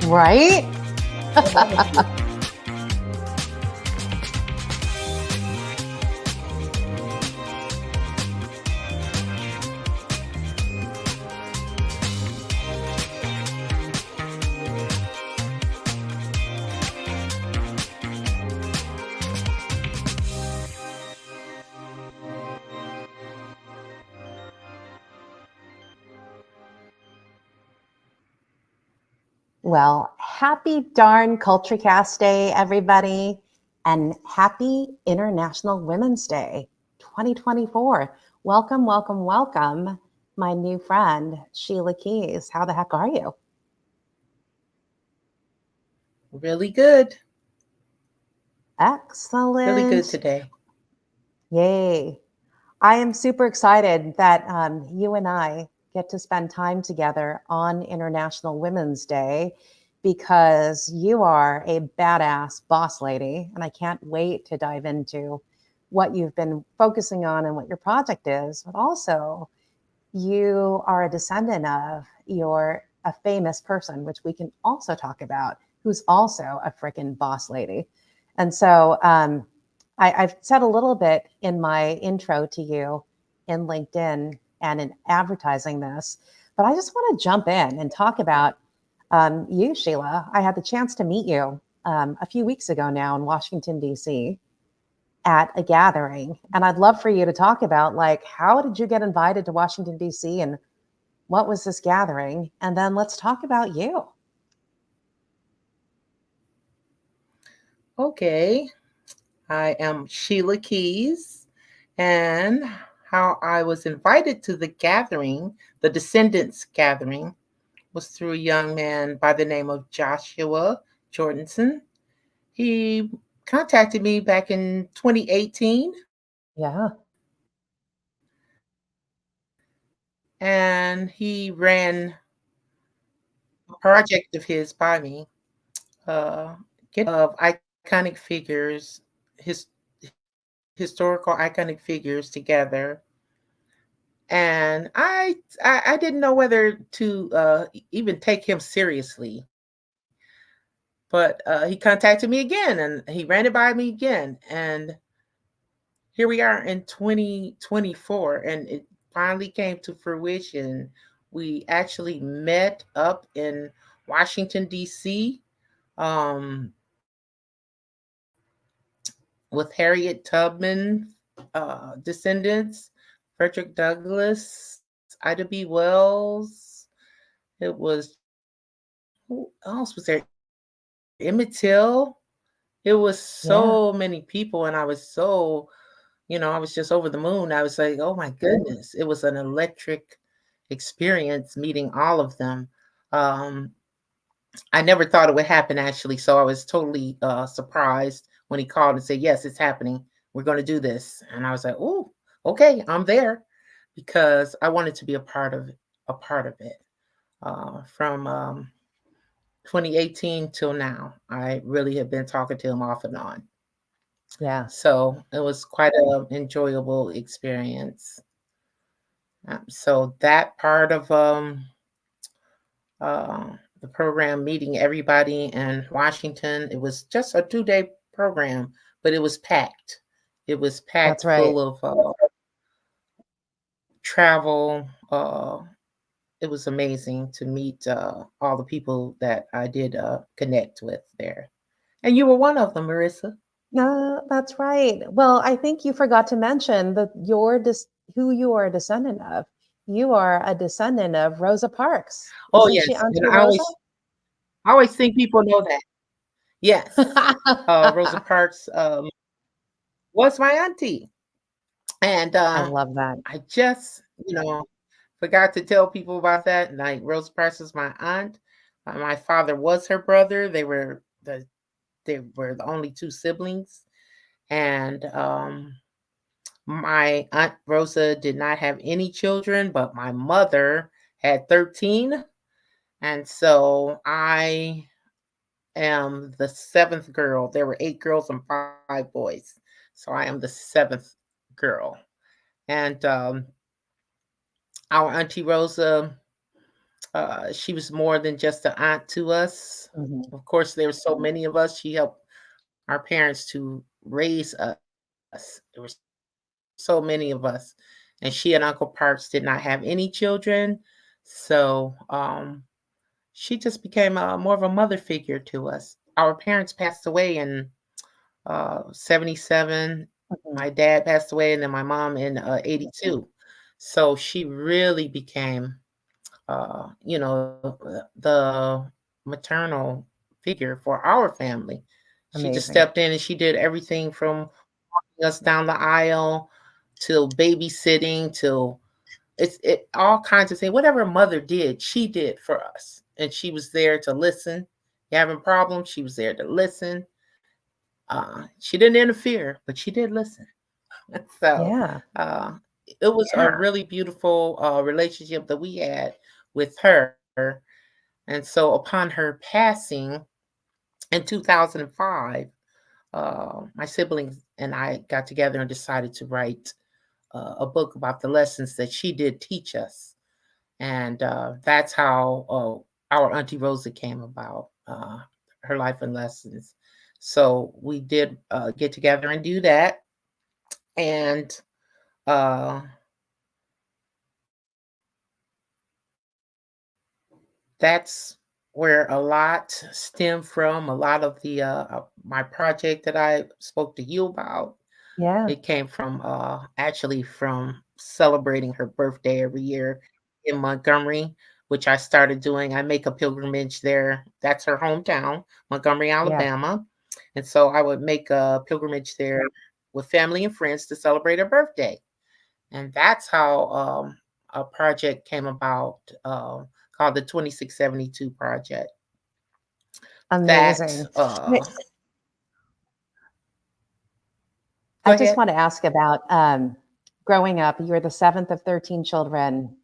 Right? Well, happy darn CultureCast Day, everybody, and happy International Women's Day 2024. Welcome, welcome, welcome, my new friend, Sheila Keys. How the heck are you? Really good. Excellent. Really good today. Yay. I am super excited that you and I get to spend time together on International Women's Day because you are a badass boss lady. And I can't wait to dive into what you've been focusing on and what your project is. But also, you are a descendant of, you're a famous person, which we can also talk about, who's also a freaking boss lady. And so I've said a little bit in my intro to you in LinkedIn and in advertising this, but I just want to jump in and talk about you, Sheila. I had the chance to meet you a few weeks ago now in Washington, D.C. at a gathering. And I'd love for you to talk about, like, how did you get invited to Washington, D.C. and what was this gathering? And then let's talk about you. Okay. I am Sheila Keys, and how I was invited to the gathering, the Descendants gathering, was through a young man by the name of Joshua Jordanson. He contacted me back in 2018, Yeah. and he ran a project of his by me, uh, get of iconic figures, his historical iconic figures together. And I didn't know whether to even take him seriously, but he contacted me again, and he ran it by me again, and here we are in 2024, and it finally came to fruition. We actually met up in Washington D.C. Um, with Harriet Tubman descendants, Frederick Douglass, Ida B. Wells. It was, who else was there? Emmett Till. It was Yeah. so many people, and I was so, I was just over the moon. I was like, oh my goodness, it was an electric experience meeting all of them. Um, I never thought it would happen actually, so I was totally surprised when he called and said, "Yes, it's happening. We're going to do this." And I was like, "Oh, okay, I'm there," because I wanted to be a part of it. From 2018 till now, I really have been talking to him off and on. Yeah. So it was quite an enjoyable experience. So that part of the program, meeting everybody in Washington. It was just a 2-day program, but it was packed. It was That's packed right. full of travel. It was amazing to meet all the people that I did connect with there. And you were one of them, Marissa. No, that's right. Well, I think you forgot to mention that who you are a descendant of. You are a descendant of Rosa Parks. Oh, Isn't she yes. And Auntie Rosa? I always think people know that. Yes. Rosa Parks was my auntie. And I love that. I just, forgot to tell people about that. Like Rose Price is my aunt. My father was her brother. They were the only two siblings, and my aunt Rosa did not have any children, but my mother had 13, and so I am the seventh girl. There were 8 girls and 5 boys, so I am the seventh girl, and our auntie Rosa She was more than just an aunt to us. Mhm. Of course, there were so many of us. She helped our parents to raise us. There were so many of us. And she and Uncle Parks did not have any children. So she just became more of a mother figure to us. Our parents passed away in 77. My Mhm. dad passed away, and then my mom in 82. So she really became the maternal figure for our family. She just Amazing. stepped in and she did everything from us down the aisle till babysitting till it all kinds of things. Whatever a mother did, she did for us. And she was there to listen. You having problems, she was there to listen. She didn't interfere, but she did listen. So Yeah. uh, it was a really beautiful relationship that we had with her. And so upon her passing in 2005, my siblings and I got together and decided to write a book about the lessons that she did teach us. And that's how our Auntie Rosa came about, her life and lessons. So we did get together and do that. And uh, that's where a lot stem from. A lot of the my project that I spoke to you about, Yeah. it came from actually from celebrating her birthday every year in Montgomery, which I started doing. I make a pilgrimage there. That's her hometown, Montgomery, Yeah. Alabama. And so I would make a pilgrimage there with family and friends to celebrate her birthday. And that's how a project came about called the 2672 Project. That, Amazing. go I just ahead. want to ask about growing up. You were the seventh of 13 children.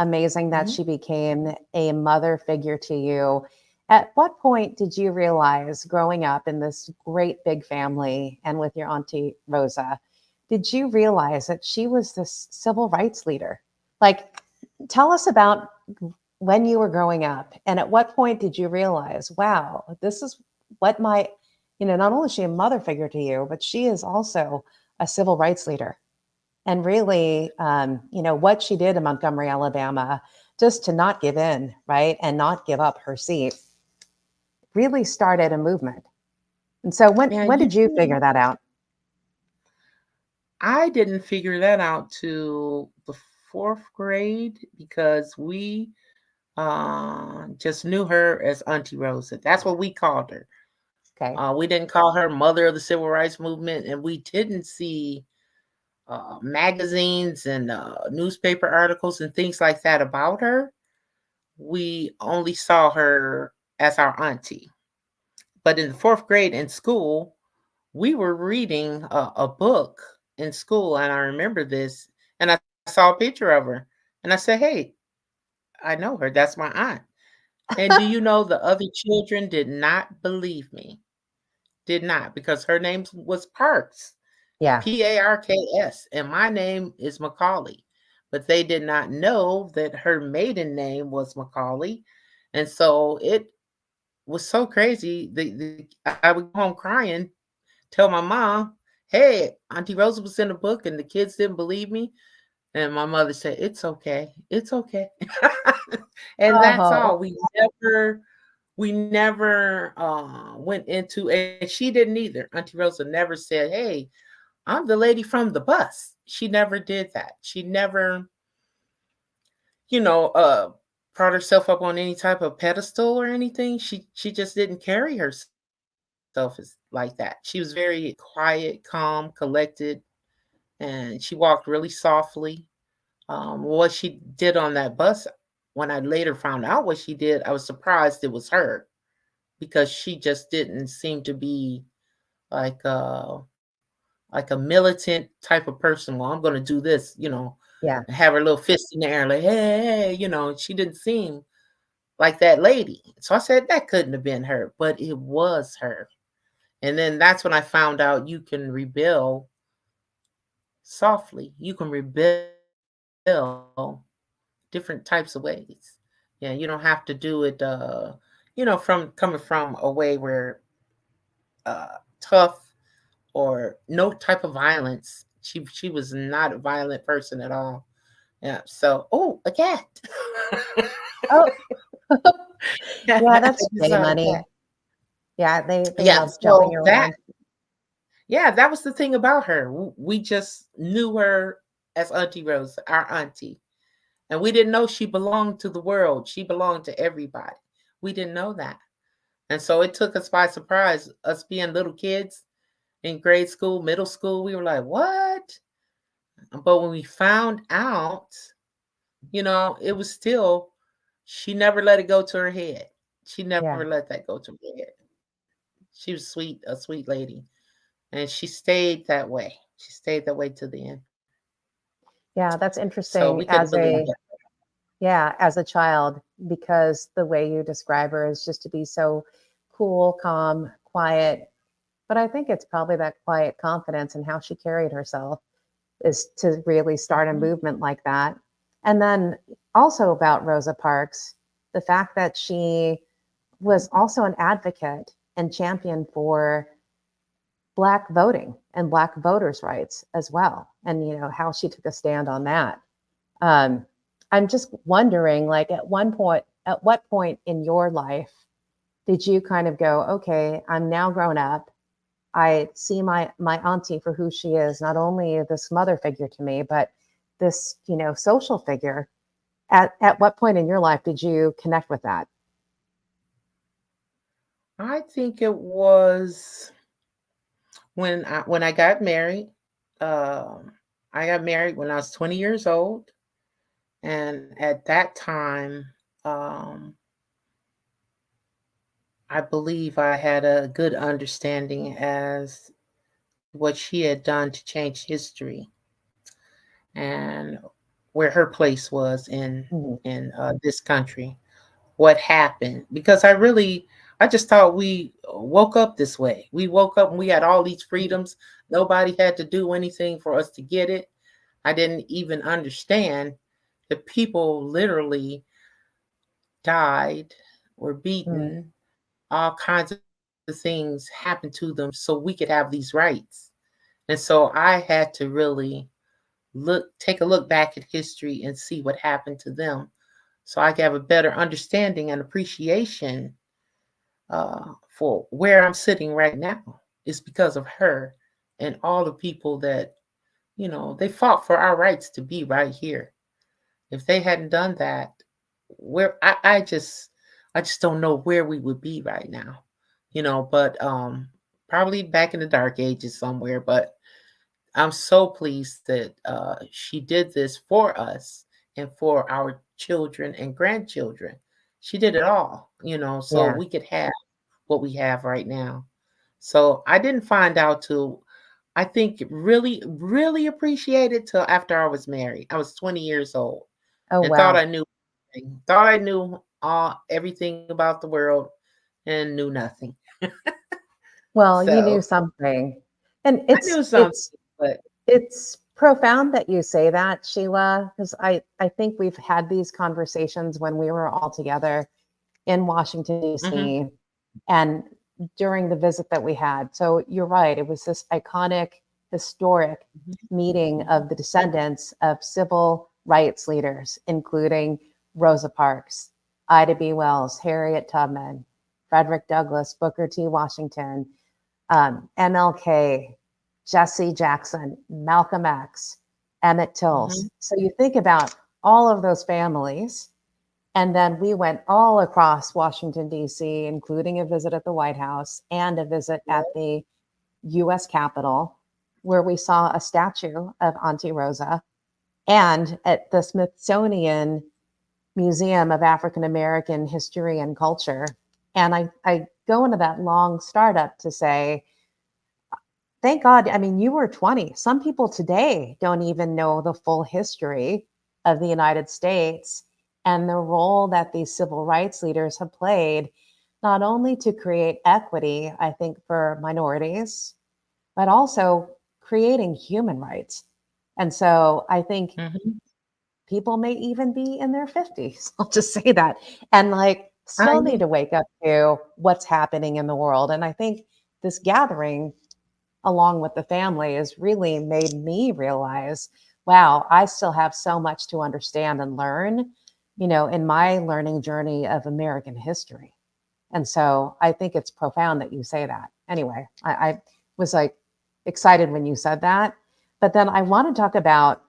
Amazing that Mhm. she became a mother figure to you. At what point did you realize, growing up in this great big family and with your Auntie Rosa, did you realize that she was this civil rights leader? Like, tell us about when you were growing up and at what point did you realize, wow, this is what my, not only is she a mother figure to you, but she is also a civil rights leader. And really, what she did in Montgomery, Alabama, just to not give in, right, and not give up her seat, really started a movement. And so, Yeah, when did you figure that out? I didn't figure that out till the fourth grade because we just knew her as Auntie Rosa. That's what we called her. Okay. We didn't call her Mother of the Civil Rights Movement, and we didn't see magazines and newspaper articles and things like that about her. We only saw her as our auntie. But in the fourth grade in school, we were reading a book in school, and I remember this, and I saw a picture of her, and I said, "Hey, I know her. That's my aunt." And do you know the other children did not believe me? Did not, because her name was Parks, Yeah. Parks, and my name is Macaulay. But they did not know that her maiden name was Macaulay, and so it was so crazy. I would go home crying, tell my mom, "Hey, Auntie Rosa was in the book, and the kids didn't believe me." And my mother said, "It's okay, it's okay." And that's Oh, all. We never went into, and she didn't either. Auntie Rosa never said, "Hey, I'm the lady from the bus." She never did that. She never, you know, uh, brought herself up on any type of pedestal or anything. She just didn't carry herself as like that. She was very quiet, calm, collected, and she walked really softly. What she did on that bus, when I later found out what she did, I was surprised it was her because she just didn't seem to be like like a militant type of person. Well, I'm going to do this, yeah. and have her little fist in the air, like, hey, hey, she didn't seem like that lady. So I said that couldn't have been her, but it was her. And then that's when I found out you can rebel softly. You can rebel different types of ways. Yeah, you don't have to do it, from coming from a way where tough or no type of violence. She was not a violent person at all. Yeah. So, oh, a cat. Oh, yeah, I that's just J saw the cat. Money. Yeah, they Yeah. love jumping So that around. yeah, that was the thing about her. We just knew her as Auntie Rose, our auntie. And we didn't know she belonged to the world. She belonged to everybody. We didn't know that. And so it took us by surprise, us being little kids in grade school, middle school. We were like, what? But when we found out, it was still, she never let it go to her head. She never Yeah, let that go to her head. She was sweet, a sweet lady. And she stayed that way. She stayed that way to the end. yeah, that's So we interesting couldn't believe it. as a child, because the way you describe her is just to be so cool, calm, quiet. But I think it's probably that quiet confidence and how she carried herself is to really start a Mhm. movement like that. And then also about Rosa Parks, the fact that she was also an advocate and champion for Black voting and Black voters' rights as well. And, how she took a stand on that. Um, I'm just wondering, like, at what point in your life did you kind of go, okay, I'm now grown up. I see my auntie for who she is, not only this mother figure to me, but this, social figure. At what point in your life did you connect with that? I think it was when I got married. Um, I got married when I was 20 years old, and at that time, um, I believe I had a good understanding as what she had done to change history and where her place was in Mhm. this country. What happened, because I just thought we woke up this way. We woke up and we had all these freedoms. Nobody had to do anything for us to get it. I didn't even understand that people literally died, were Mm. beaten, all kinds of things happened to them so we could have these rights. And so I had to really take a look back at history and see what happened to them so I could have a better understanding and appreciation for where I'm sitting right now. Is because of her and all the people that, they fought for our rights to be right here. If they hadn't done that, where I just don't know where we would be right now. But probably back in the dark ages somewhere. But I'm so pleased that she did this for us and for our children and grandchildren. She did it all, so Yeah. we could have what we have right now. So I didn't find out till I think really, really appreciate it till after I was married. I was 20 years old Oh, and thought wow. I knew everything. Thought I knew everything about the world and knew nothing. Well, you knew So something. And I knew something, but it's profound that you say that, Sheila, because I think we've had these conversations when we were all together in Washington, mhm, D.C. and during the visit that we had. So you're right. It was this iconic, historic mhm, meeting mhm, of the descendants of civil rights leaders, including Rosa Parks, Ida B. Wells, Harriet Tubman, Frederick Douglass, Booker T. Washington, MLK, Jesse Jackson, Malcolm X, Emmett Tills. mhm. So you think about all of those families. And then we went all across Washington, D.C., including a visit at the White House and a visit at Yeah. the US Capitol, where we saw a statue of Auntie Rosa, and at the Smithsonian Museum of African American History and Culture. And I go into that long startup to say, thank God. I mean, you were 20. Some people today don't even know the full history of the United States and the role that these civil rights leaders have played, not only to create equity, I think, for minorities, but also creating human rights. And so I think Mhm. people may even be in their 50s. I'll just say that. And like I still need know. to wake up to what's happening in the world. And I think this gathering, along with the family, has really made me realize, wow, I still have so much to understand and learn, in my learning journey of American history. And so I think it's profound that you say that. Anyway, I was like excited when you said that. But then I want to talk about,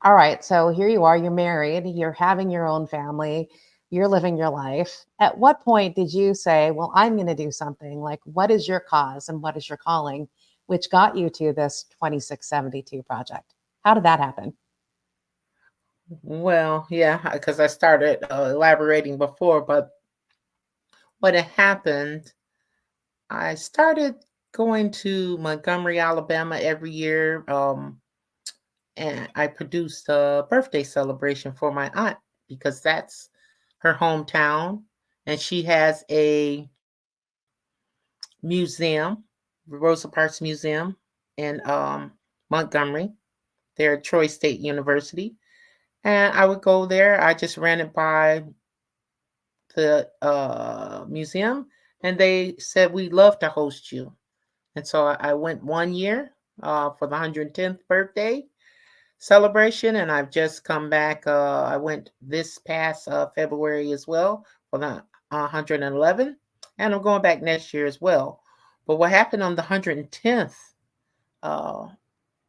all right, so here you are, you're married, you're having your own family, you're living your life. At what point did you say, well, I'm going to do something? Like, what is your cause and what is your calling, which got you to this 2672 project? How did that happen? Well, yeah, because I started elaborating before, but what had happened, I started going to Montgomery, Alabama every year, and I produced a birthday celebration for my aunt because that's her hometown, and she has a museum, Rosa Parks Museum in Montgomery. There at Troy State University. And I would go there. I just ran it by the museum, and they said, we'd love to host you. And so I went one year for the 110th birthday celebration, and I've just come back. I went this past February as well for the 111th, and I'm going back next year as well. But what happened on the 110th uh,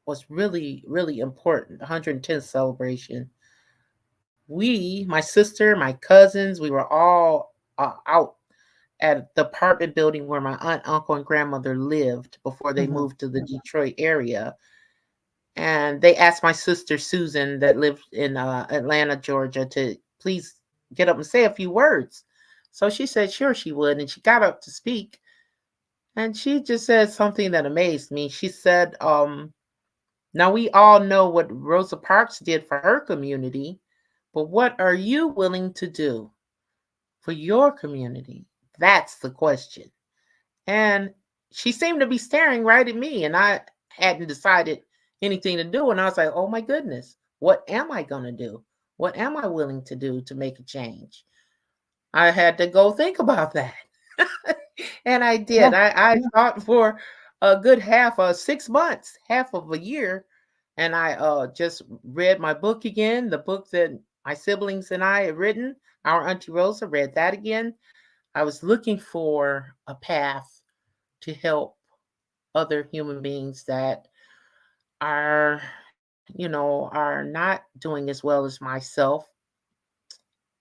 was really, really important. The 110th celebration. My sister, my cousins, we were all out at the apartment building where my aunt, uncle, and grandmother lived before they Hmm. moved to the Detroit area. And they asked my sister Susan, that lived in Atlanta, Georgia, to please get up and say a few words. So she said, sure, she would. And she got up to speak. And she just said something that amazed me. She said, now we all know what Rosa Parks did for her community, but what are you willing to do for your community? That's the question. And she seemed to be staring right at me, and I hadn't decided anything to do. And I was like, oh my goodness, what am I going to do? What am I willing to do to make a change? I had to go think about that. And I Yeah. did. I thought for a good 6 months, half of a year. And I just read my book again, the book that my siblings and I had written, Our Auntie Rosa, read that again. I was looking for a path to help other human beings that are, are not doing as well as myself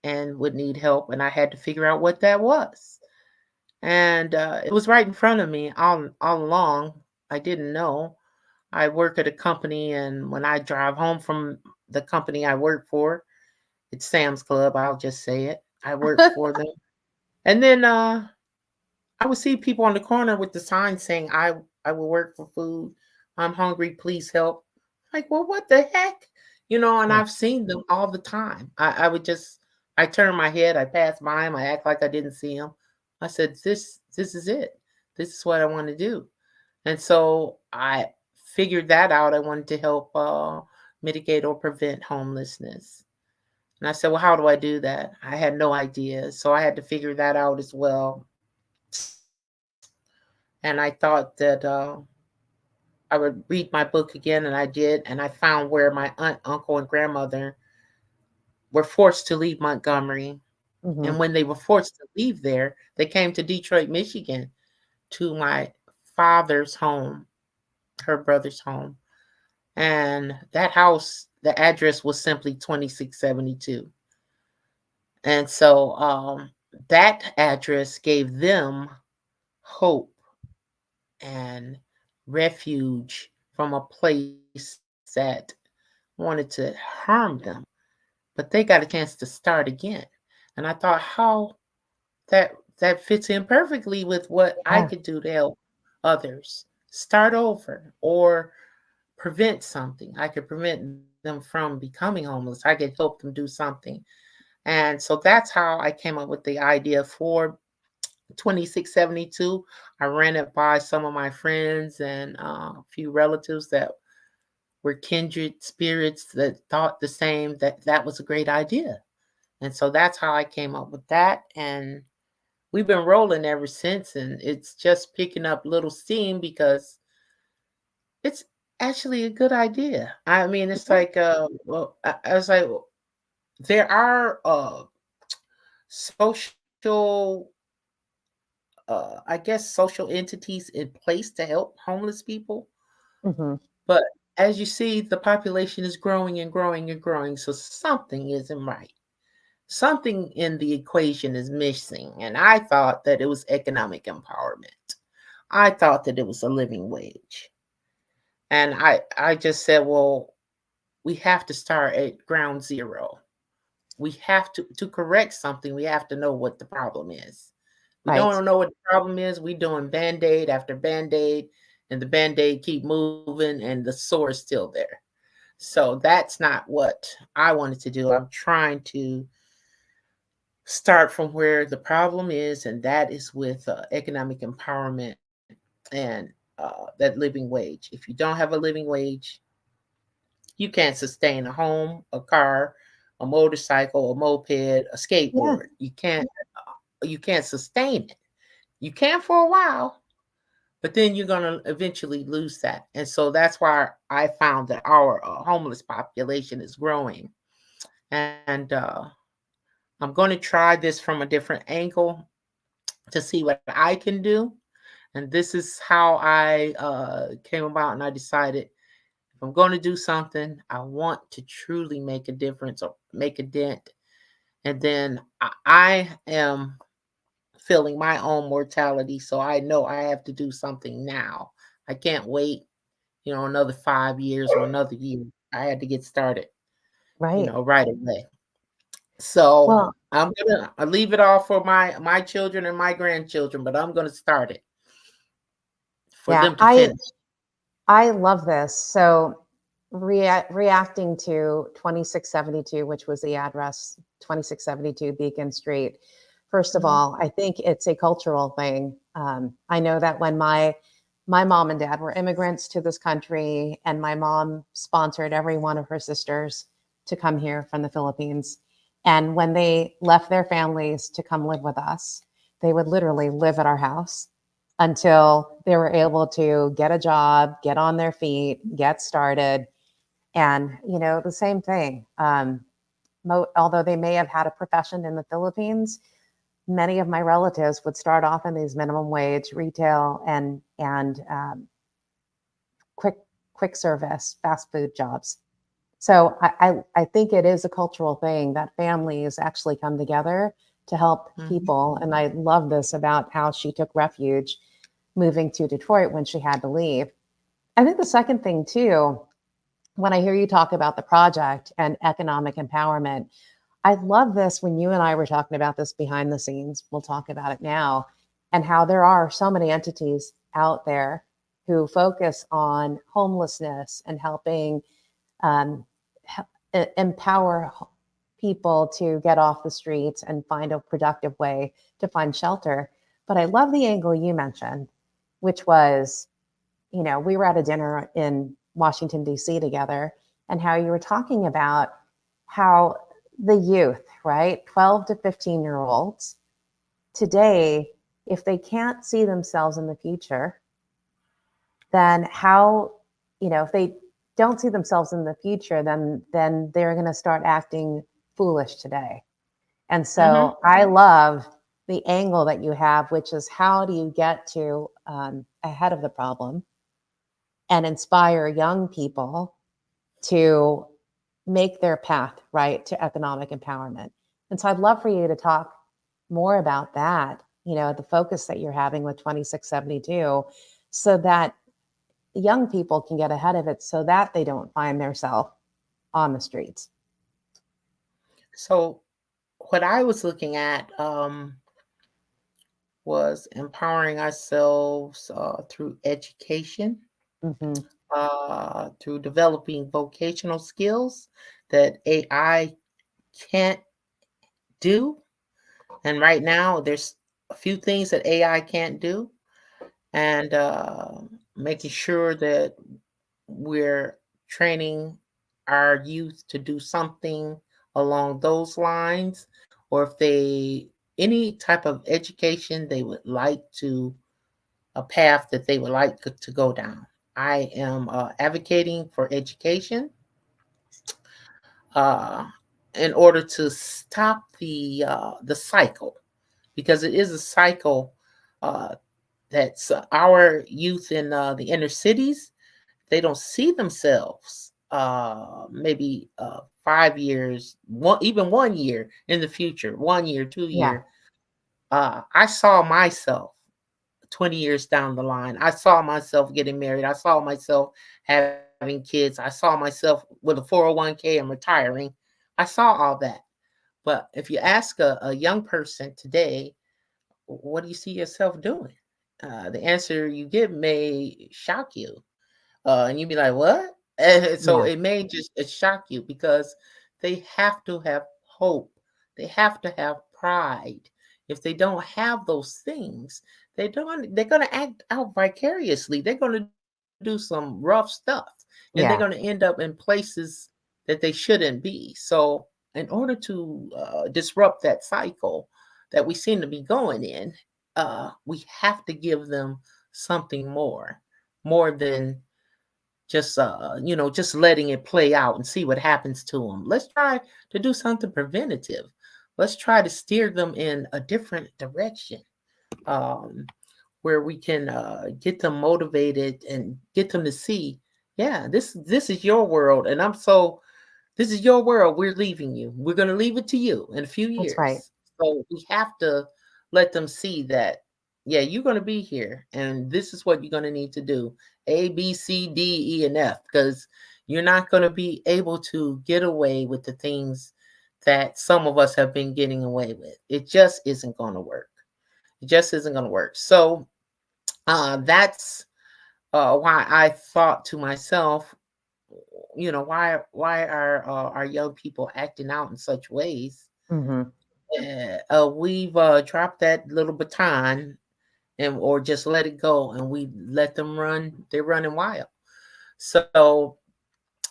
and would need help. And I had to figure out what that was. And it was right in front of me all along. I didn't know. I work at a company, and when I drive home from the company I work for, it's Sam's Club. I'll just say it. I work for them. And then I would see people on the corner with the sign saying, I will work for food. I'm hungry. Please help. Like, well, what the heck? And Yeah. I've seen them all the time. I turn my head, I pass by them, I act like I didn't see them. I said, this is it. This is what I want to do. And so I figured that out. I wanted to help mitigate or prevent homelessness. And I said, well, how do I do that? I had no idea. So I had to figure that out as well. And I thought that I would read my book again, and I did. And I found where my aunt, uncle, and grandmother were forced to leave Montgomery. Hmm. And when they were forced to leave there, they came to Detroit, Michigan, to my father's home, her brother's home. And that house, the address was simply 2672. And so that address gave them hope and refuge from a place that wanted to harm them, but they got a chance to start again. And I thought how that fits in perfectly with what I Yeah. could do to help others start over or prevent something. I could prevent them from becoming homeless. I could help them do something. And so that's how I came up with the idea for 2672. I ran it by some of my friends and a few relatives that we're kindred spirits that thought the same, that that was a great idea. And so that's how I came up with that. And we've been rolling ever since. And it's just picking up little steam because it's actually a good idea. I mean, it's Yeah. like, I was like, there are social, I guess, social entities in place to help homeless people. Hmm. But as you see, the population is growing and growing and growing. So something isn't right. Something in the equation is missing. And I thought that it was economic empowerment. I thought that it was a living wage. And I just said, well, we have to start at ground zero. We have to correct something, we have to know what the problem is. We Right. don't know what the problem is, we doing band-aid after band-aid, and the band-aid keep moving and the sore is still there. So that's not what I wanted to do. I'm trying to start from where the problem is, and that is with economic empowerment and that living wage. If you don't have a living wage, you can't sustain a home, a car, a motorcycle, a moped, a Yeah. skateboard. You can't sustain it. You can for a while, but then you're gonna eventually lose that. And so that's why I found that our homeless population is growing. And I'm going to try this from a different angle to see what I can do. And this is how I came about, and I decided if I'm going to do something, I want to truly make a difference or make a dent. And then I am feeling my own mortality, so I know I have to do something now. I can't wait, another 5 years or another year. I had to get started, Right. right away. So Well, I'm gonna leave it all for my children and my grandchildren, but I'm gonna start it for yeah, them to finish. I love this. So, reacting to 2672, which was the address 2672 Beacon Street. First of Mhm. all, I think it's a cultural thing. I know that when my mom and dad were immigrants to this country, and my mom sponsored every one of her sisters to come here from the Philippines. And when they left their families to come live with us, they would literally live at our house until they were able to get a job, get on their feet, get started. And, the same thing. Although they may have had a profession in the Philippines, many of my relatives would start off in these minimum wage retail and quick quick service fast food jobs. So I think it is a cultural thing that families actually come together to help Mhm. people. And I love this about how she took refuge moving to Detroit when she had to leave. I think the second thing, too, when I hear you talk about the project and economic empowerment, I love this when you and I were talking about this behind the scenes. We'll talk about it now, and how there are so many entities out there who focus on homelessness and helping um, empower people to get off the streets and find a productive way to find shelter. But I love the angle you mentioned, which was, we were at a dinner in Washington, D.C. together, and how you were talking about how the youth, right, 12 to 15-year-olds today, if they can't see themselves in the future, then how, if they don't see themselves in the future, then they're going to start acting foolish today. And Mhm. so I love the angle that you have, which is how do you get to ahead of the problem and inspire young people to make their path right to economic empowerment. And so I'd love for you to talk more about that, the focus that you're having with 2672, so that young people can get ahead of it so that they don't find themselves on the streets. So what I was looking at was empowering ourselves through education, Hmm. through developing vocational skills that AI can't do. And right now, there's a few things that AI can't do, and making sure that we're training our youth to do something along those lines, or if they any type of education they would like to a path that they would like to go down. I am advocating for education uh, in order to stop the cycle, because it is a cycle uh, that's our youth in the inner cities. They don't see themselves maybe 5 years, even 1 year in the future, 1 year, two Yeah. year. I saw myself 20 years down the line. I saw myself getting married. I saw myself having kids. I saw myself with a 401k and retiring. I saw all that. But if you ask a young person today, what do you see yourself doing? The answer you give may shock you. And you'd be like, what? And so Yeah. it may just shock you, because they have to have hope. They have to have pride. If they don't have those things, they're gonna act out vicariously. They're gonna do some rough stuff, and they're gonna end Yeah. up in places that they shouldn't be. So in order to disrupt that cycle that we seem to be going in, we have to give them something more than just letting it play out and see what happens to them. Let's try to do something preventative. Let's try to steer them in a different direction, um, where we can get them motivated and get them to see, yeah, this is your world, and this is your world. We're leaving you. We're going to leave it to you in a few That's right. years. So we have to let them see that, yeah, you're going to be here, and this is what you're going to need to do: A, B, C, D, E, and F, because you're not going to be able to get away with the things that some of us have been getting away with. It just isn't going to work. It just isn't going to work. So that's why I thought to myself, why are our young people acting out in such ways? Hmm. We've dropped that little baton, and or just let it go, and we let them run. They're running wild. So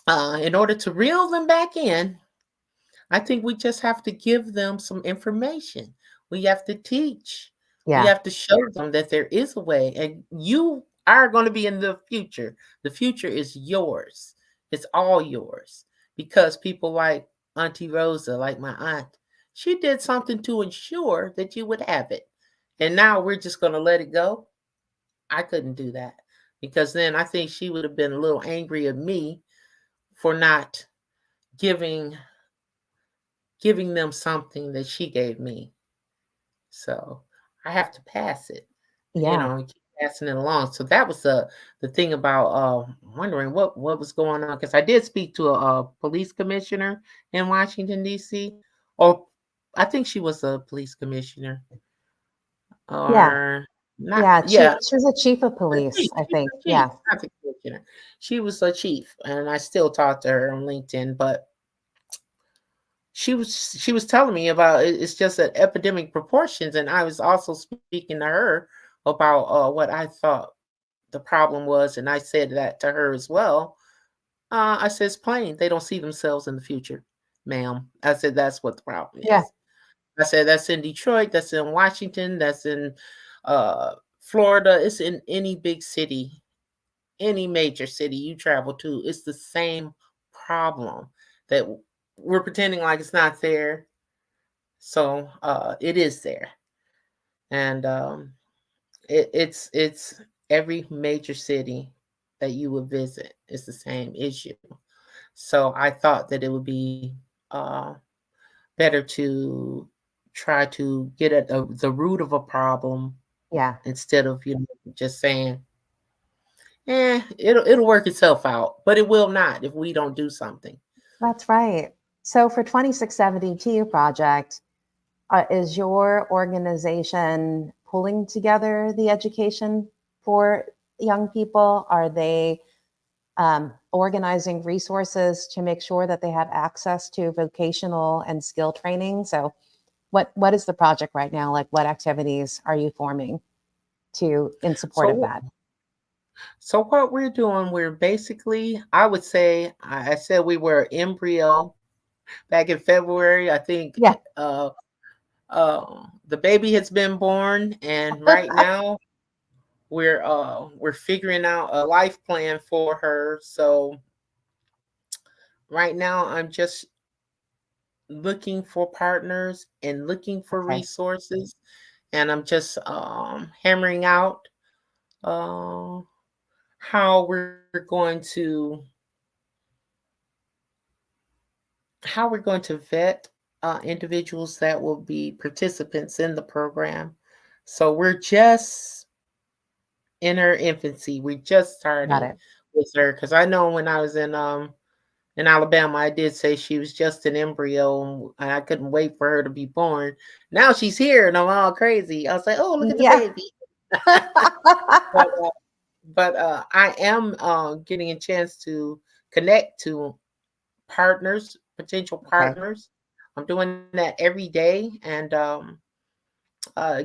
in order to reel them back in, I think we just have to give them some information. We have to teach. We Yeah. have to show them that there is a way, and you are going to be in the future. The future is yours. It's all yours, because people like Auntie Rosa, like my aunt, she did something to ensure that you would have it. And now we're just going to let it go. I couldn't do that, because then I think she would have been a little angry at me for not giving giving them something that she gave me. So I have to pass it, Yeah. and keep passing it along. So that was the thing about wondering what was going on, because I did speak to a police commissioner in Washington D.C. Or I think she was a police commissioner, Yeah. or not. Yeah. Yeah, She's a chief of the police, chief. I She was think. a chief, Yeah. not the commissioner. She was a chief, and I still talk to her on LinkedIn. But she was telling me about it's just at epidemic proportions, and I was also speaking to her about what I thought the problem was, and I said that to her as well. I said, it's plain they don't see themselves in the future, ma'am. I said that's what the problem Yeah. is. I said that's in Detroit, that's in Washington, that's in uh, Florida. It's in any big city, any major city you travel to. It's the same problem that we're pretending like it's not there. So it is there, and it's every major city that you would visit. It's the same issue. So I thought that it would be uh, better to try to get at the root of a problem, Yeah. instead of just saying, it'll work itself out, but it will not if we don't do something. That's right. So for 2672 project, is your organization pulling together the education for young people? Are they organizing resources to make sure that they have access to vocational and skill training? So, what is the project right now? Like, what activities are you forming to in support of So that? So what we're doing, we're basically, I would say, I said we were embryo back in February. I think Yeah. the baby has been born, and right now we're figuring out a life plan for her. So right now I'm just looking for partners and looking for Okay. resources, and I'm just hammering out uh, how we're going to vet individuals that will be participants in the program. So we're just in her infancy. We're just Got starting it. with her because I know when I was in Alabama, I did say she was just an embryo, and I couldn't wait for her to be born. Now she's here, and I'm all crazy. I was like, "Oh, look at the Yeah. baby!" But I am getting a chance to connect to partners, potential Okay. partners. I'm doing that every day, and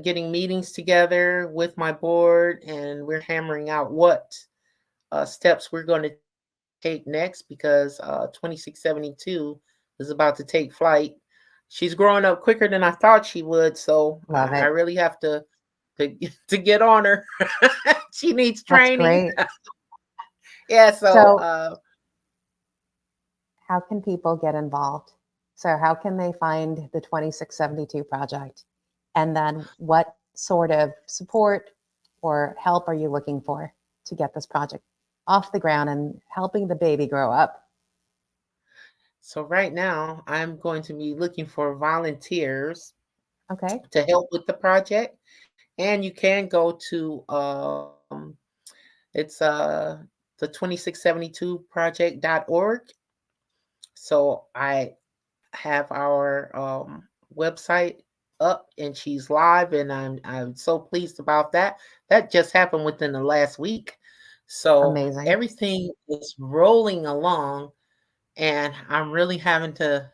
getting meetings together with my board, and we're hammering out what steps we're going to take next because 2672 is about to take flight. She's growing up quicker than I thought she would, so Love I it. really have to to get on her. She needs That's training. great. Yeah, so So, how can people get involved? So, how can they find the 2672 project? And then, what sort of support or help are you looking for to get this project off the ground and helping the baby grow up? so right now I'm going to be looking for volunteers Okay. to help with the project. And you can go to it's the 2672project.org. So I have our website up and she's live, and I'm so pleased about that. That just happened within the last week. So Amazing. everything is rolling along, and I'm really having to,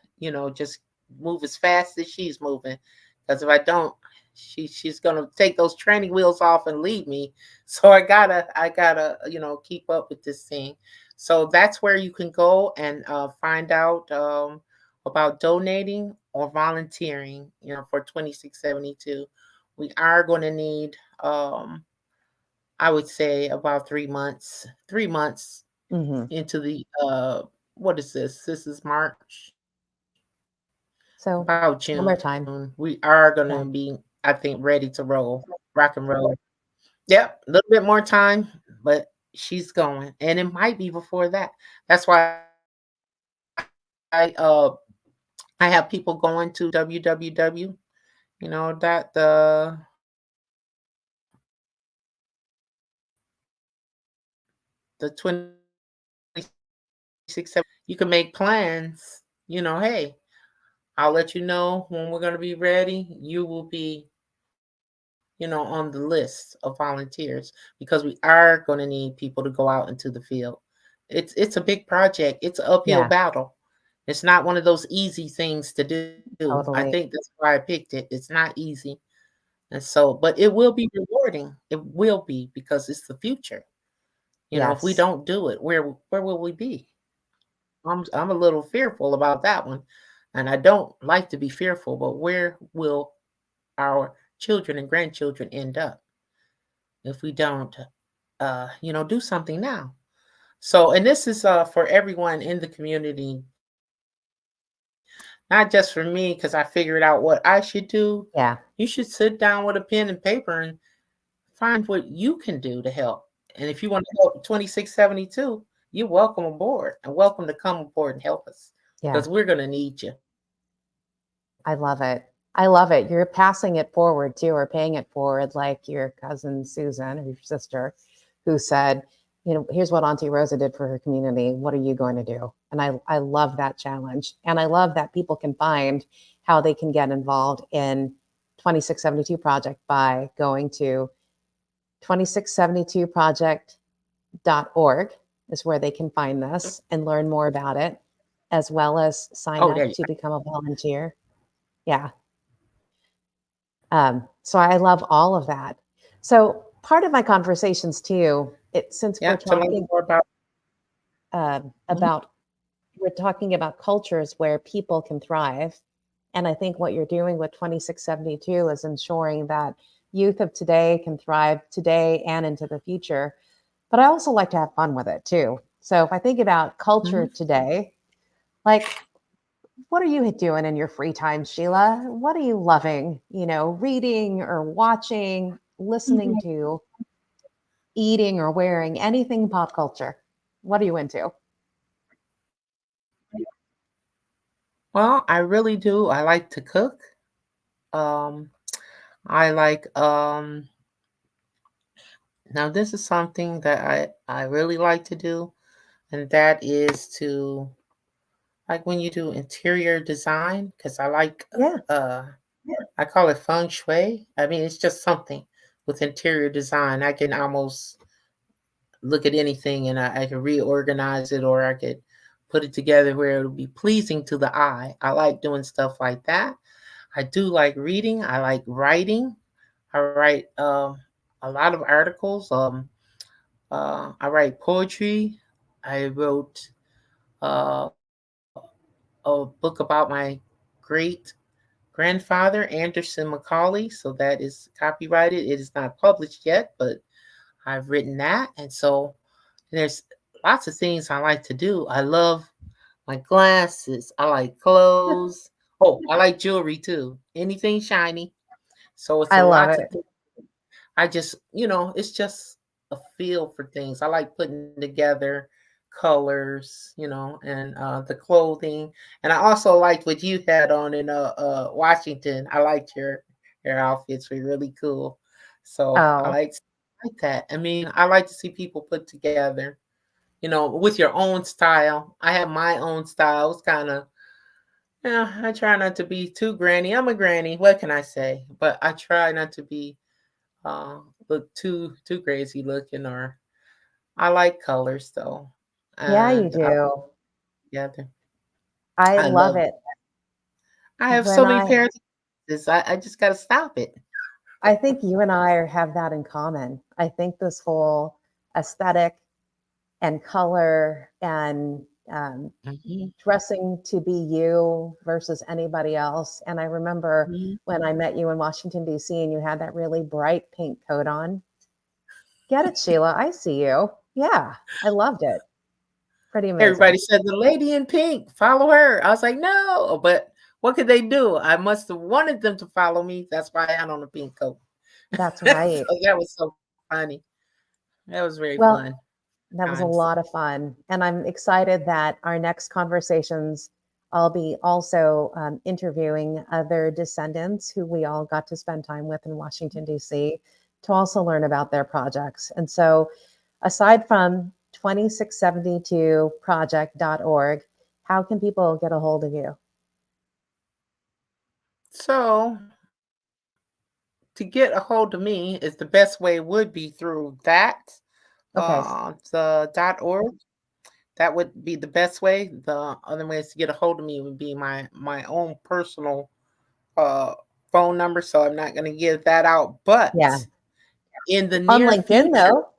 just move as fast as she's moving. Because if I don't, she's gonna take those training wheels off and leave me. So I gotta keep up with this thing. So that's where you can go and find out about donating or volunteering. For 2672, we are going to need, I would say, about 3 months. 3 months Hmm. into the what is this? This is March, about So, June. one more We time. are gonna be, Yeah. I think, ready to roll, rock and roll. Yep, a little bit more time, but she's going, and it might be before that. That's why I have people going to www. That the 2672. You can make plans. Hey, I'll let you know when we're going to be ready. You will be, on the list of volunteers because we are going to need people to go out into the field. It's a big project. It's an uphill Yeah. battle. It's not one of those easy things to do. I think that's Totally. why I picked it. It's not easy. And so, but it will be rewarding. It will be because it's the future. If we Yes. don't do it, where will we be? I'm a little fearful about that one. And I don't like to be fearful, but where will our children and grandchildren end up if we don't do something now? So, and this is for everyone in the community, not just for me, because I figured out what I should do. You should sit Yeah. down with a pen and paper and find what you can do to help. And if you want to help 2672, you're welcome aboard and welcome to come aboard and help us because we're Yeah. going to need you. I love it. I love it. You're passing it forward too, or paying it forward, like your cousin Susan, or your sister, who said, here's what Auntie Rosa did for her community. What are you going to do? And I love that challenge. And I love that people can find how they can get involved in 2672 Project by going to 2672project.org is where they can find this and learn more about it, as well as sign Oh, there up you to become a volunteer. Yeah. So I love all of that. So part of my conversations too Since we're Yeah, to learn talking more about. Mhm, about we're talking about cultures where people can thrive. And I think what you're doing with 2672 is ensuring that youth of today can thrive today and into the future. But I also like to have fun with it too. So if I think about culture mhm, today, like what are you doing in your free time, Sheila? What are you loving, reading or watching, listening mhm. to, eating or wearing, anything pop culture? What are you into? Well, I really do. I like to cook. Um, I like now this is something that I really like to do, and that is to like when you do interior design because I like Yeah. uh I call it feng shui. I mean, it's just something with interior design. I can almost look at anything and I can reorganize it or I could put it together where it'll be pleasing to the eye. I like doing stuff like that. I do like reading. I like writing. I write a lot of articles. I write poetry. I wrote uh, a book about my great grandfather, Anderson Macaulay. So that is copyrighted. It is not published yet, but I've written that. And so there's lots of things I like to do. I love my glasses. I like clothes. Oh, I like jewelry too. Anything shiny. So it's I a love lot of it. things. I just, it's just a feel for things. I like putting together colors, and the clothing. And I also liked what you had on in Washington. I liked your outfits were really cool. So I Oh, like that. I mean, I like to see people put together, with your own style. I have my own style. It's kind of, yeah, I try not to be too granny. I'm a granny. What can I say? But I try not to be look too crazy looking or I like colors though. yeah, you And I put do. it together. I I love love it. I have When so many pairs of glasses. I just gotta stop it. I think you and I have that in common. I think this whole aesthetic and color and Mhm, dressing to be you versus anybody else. And I remember mhm. when I met you in Washington, D.C., and you had that really bright pink coat on. Get it, Sheila. I see you. Yeah, I loved it. Pretty amazing. Everybody said the lady in pink, follow her. I was like, no, but what could they do? I must have wanted them to follow me. That's why I had on a pink coat. That's So right. that was so funny. That was very fun Well, that was a times. lot of fun. And I'm excited that our next conversations, I'll be also interviewing other descendants who we all got to spend time with in Washington, D.C., to also learn about their projects. And so, aside from 2672project.org, how can people get a hold of you? So to get a hold of me is the best way would be through that Okay. the .org. That would be the best way. The other ways to get a hold of me would be my own personal uh phone number, so I'm not going to give that out. Yeah. But in the On near LinkedIn, future, though,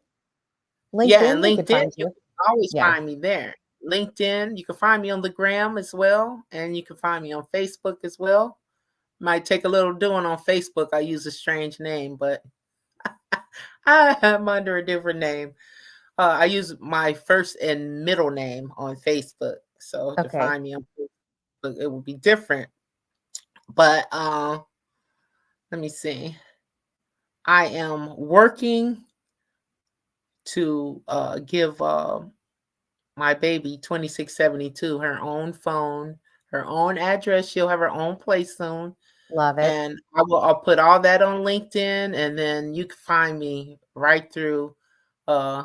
yeah, and LinkedIn, they could LinkedIn, find you you. can always Yeah, find me there. LinkedIn, you can find me on the gram as well, and you can find me on Facebook as well. Might take a little doing on Facebook. I use a strange name, but I'm under a different name. I use my first and middle name on Facebook. So to okay. find me on Facebook, it would be different. But let me see. I am working to give my baby 2672 her own phone, her own address. She'll have her own place soon. Love it. And I'll put all that on LinkedIn, and then you can find me right through uh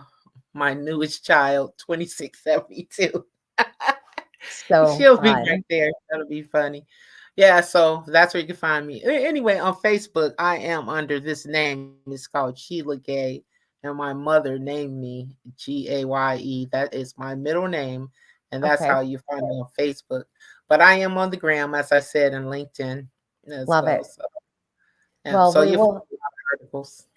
my newest child, 2672. So She'll be right fun. there. That'll be funny. Yeah, so that's where you can find me. Anyway, on Facebook, I am under this name. It's called Sheila Gay, and my mother named me Gaye. That is my middle name, and that's how Okay. you find me on Facebook. But I am on the gram, as I said, and LinkedIn as Love well. it. So yeah, Well, so we you'll find will a lot of articles.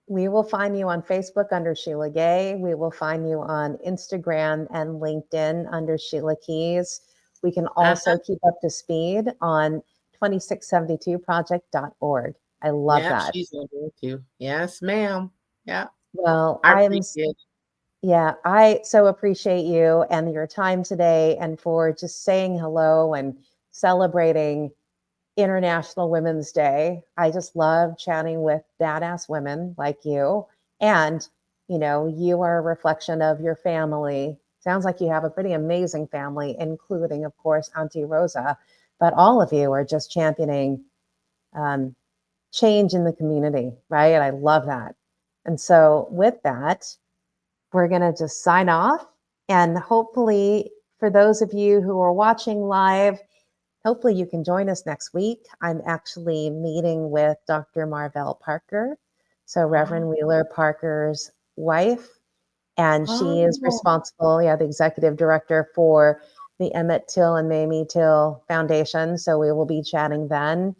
We will find you on Facebook under Sheila Gay. We will find you on Instagram and LinkedIn under Sheila Keys. We can Uh-huh. also keep up to speed on 2672project.org. I love Yep, that. she's on there too. Yes, ma'am. Yep. Well, I appreciate it. yeah, I so appreciate you and your time today and for just saying hello and celebrating International Women's Day. I just love chatting with badass women like you. And, you are a reflection of your family. Sounds like you have a pretty amazing family, including, of course, Auntie Rosa. But all of you are just championing um, change in the community, right? I love that. And so, with that, we're going to just sign off. And hopefully, for those of you who are watching live, hopefully you can join us next week. I'm actually meeting with Dr. Marvell Parker, so Oh, Reverend Wheeler Parker's wife, and she is oh, responsible, yeah, the executive director for the Emmett Till and Mamie Till Foundation. So we will be chatting then.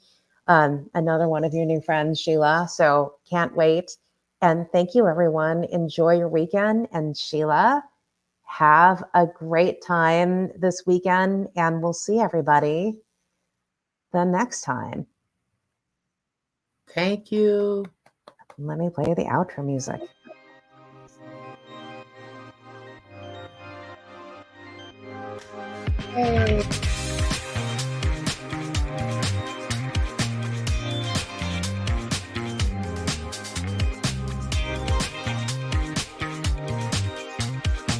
Another one of your new friends, Sheila. So can't wait. And thank you, everyone. Enjoy your weekend. And Sheila, have a great time this weekend. And we'll see everybody the next time. thank you. Let me play the outro music. Hey.